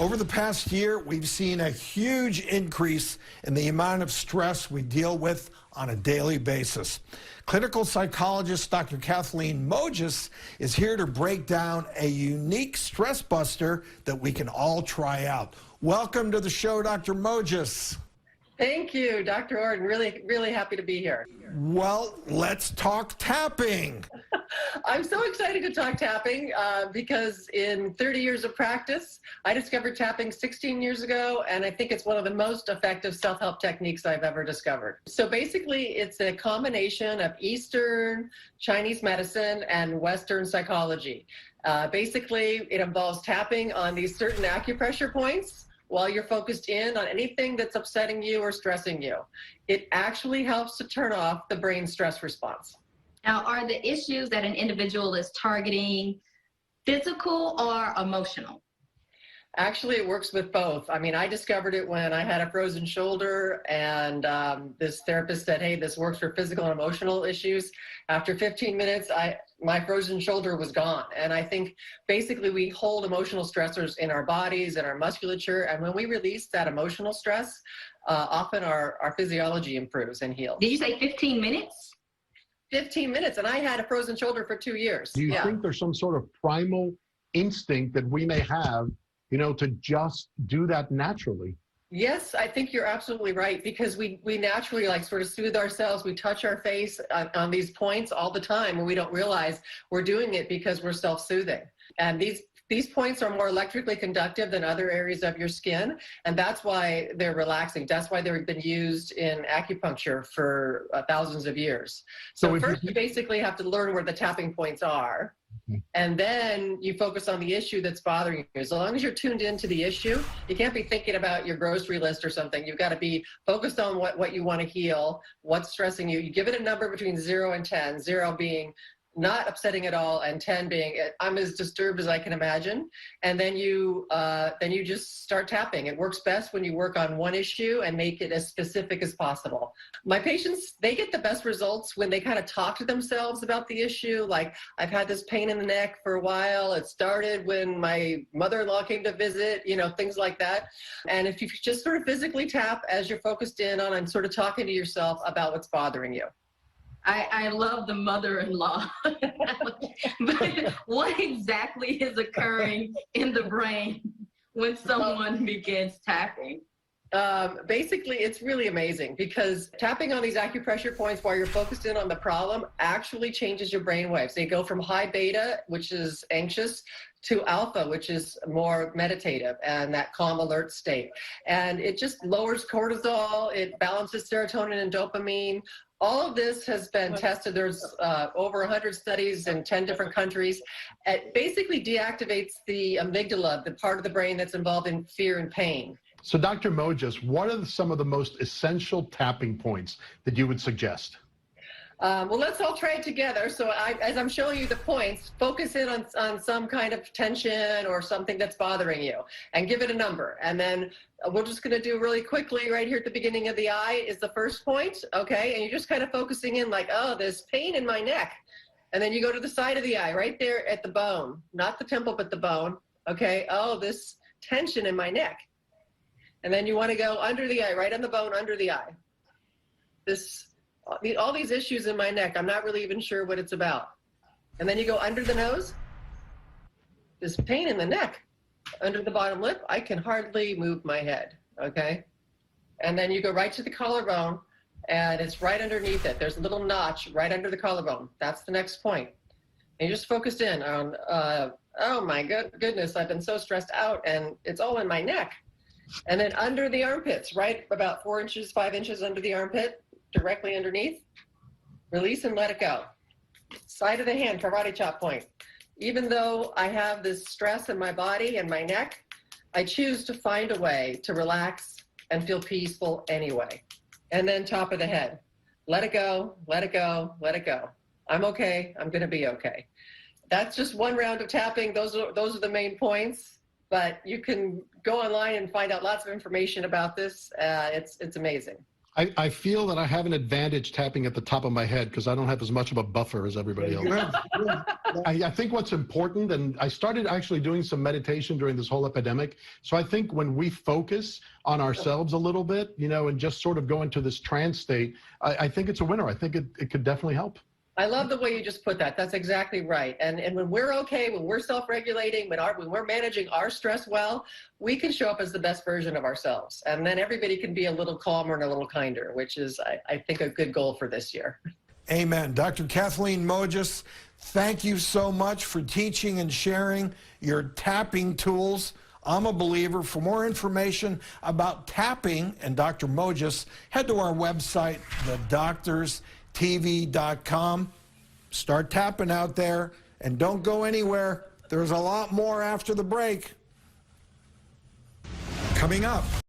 Over the past year, we've seen a huge increase in the amount of stress we deal with on a daily basis. Clinical psychologist Dr. Kathleen Mojas is here to break down a unique stress buster that we can all try out. Welcome to the show, Dr. Mojas. Thank you, Dr. Orton. Really happy to be here. Well, let's talk tapping. I'm so excited to talk tapping because in 30 years of practice, I discovered tapping 16 years ago, and I think it's one of the most effective self-help techniques I've ever discovered. So basically, it's a combination of Eastern Chinese medicine and Western psychology. Basically, it involves tapping on these certain acupressure points while you're focused in on anything that's upsetting you or stressing you. It actually helps to turn off the brain stress response. Now, are the issues that an individual is targeting physical or emotional? Actually, it works with both. I mean, I discovered it when I had a frozen shoulder, and this therapist said, hey, this works for physical and emotional issues. After 15 minutes, my frozen shoulder was gone. And I think basically we hold emotional stressors in our bodies and our musculature. And when we release that emotional stress, often our physiology improves and heals. Did you say 15 minutes? 15 minutes. And I had a frozen shoulder for 2 years. Do you think there's some sort of primal instinct that we may have, you know, to just do that naturally? Yes, I think you're absolutely right, because we naturally like sort of soothe ourselves. We touch our face on these points all the time, and we don't realize we're doing it because we're self-soothing. And these points are more electrically conductive than other areas of your skin, and that's why they're relaxing. That's why they've been used in acupuncture for thousands of years. So first, you basically have to learn where the tapping points are. And then you focus on the issue that's bothering you. As long as you're tuned into the issue, you can't be thinking about your grocery list or something. You've got to be focused on what you want to heal, what's stressing you. You give it a number between 0 and 10, 0 being not upsetting at all, and 10 being I'm as disturbed as I can imagine. And then you just start tapping. It works best when you work on one issue and make it as specific as possible. My patients, they get the best results when they kind of talk to themselves about the issue. Like, I've had this pain in the neck for a while. It started when my mother-in-law came to visit, you know, things like that. And if you just sort of physically tap as you're focused in on and sort of talking to yourself about what's bothering you. I love the mother-in-law. But what exactly is occurring in the brain when someone begins tapping? Basically, it's really amazing, because tapping on these acupressure points while you're focused in on the problem actually changes your brain waves. They go from high beta, which is anxious, to alpha, which is more meditative and that calm alert state. And it just lowers cortisol, it balances serotonin and dopamine. All of this has been tested. There's over 100 studies in 10 different countries. It basically deactivates the amygdala, the part of the brain that's involved in fear and pain. So, Dr. Mojas, what are some of the most essential tapping points that you would suggest? Well, let's all try it together. So as I'm showing you the points, focus in on some kind of tension or something that's bothering you, and give it a number. And then we're just going to do really quickly right here at the beginning of the eye is the first point, okay? And you're just kind of focusing in like, oh, there's pain in my neck. And then you go to the side of the eye, right there at the bone, not the temple, but the bone, okay? Oh, this tension in my neck. And then you want to go under the eye, right on the bone, under the eye. All these issues in my neck, I'm not really even sure what it's about. And then you go under the nose. This pain in the neck. Under the bottom lip, I can hardly move my head, okay? And then you go right to the collarbone, and it's right underneath it. There's a little notch right under the collarbone. That's the next point. And you just focus in on, oh my goodness, I've been so stressed out, and it's all in my neck. And then under the armpits, right about 4 inches, 5 inches under the armpit, directly underneath, release and let it go. Side of the hand, karate chop point. Even though I have this stress in my body and my neck, I choose to find a way to relax and feel peaceful anyway. And then top of the head, let it go, let it go, let it go. I'm okay, I'm gonna be okay. That's just one round of tapping. Those are the main points, but you can go online and find out lots of information about this. It's amazing. I feel that I have an advantage tapping at the top of my head because I don't have as much of a buffer as everybody else. I think what's important, and I started actually doing some meditation during this whole epidemic. So I think when we focus on ourselves a little bit, and just sort of go into this trance state, I think it's a winner. I think it could definitely help. I love the way you just put that. That's exactly right. And when we're okay, when we're self-regulating, when we're managing our stress well, we can show up as the best version of ourselves. And then everybody can be a little calmer and a little kinder, which is, I think, a good goal for this year. Amen. Dr. Kathleen Mojas, thank you so much for teaching and sharing your tapping tools. I'm a believer. For more information about tapping and Dr. Mojas, head to our website, thedoctorstv.com. Start tapping out there, and don't go anywhere. There's a lot more after the break. Coming up.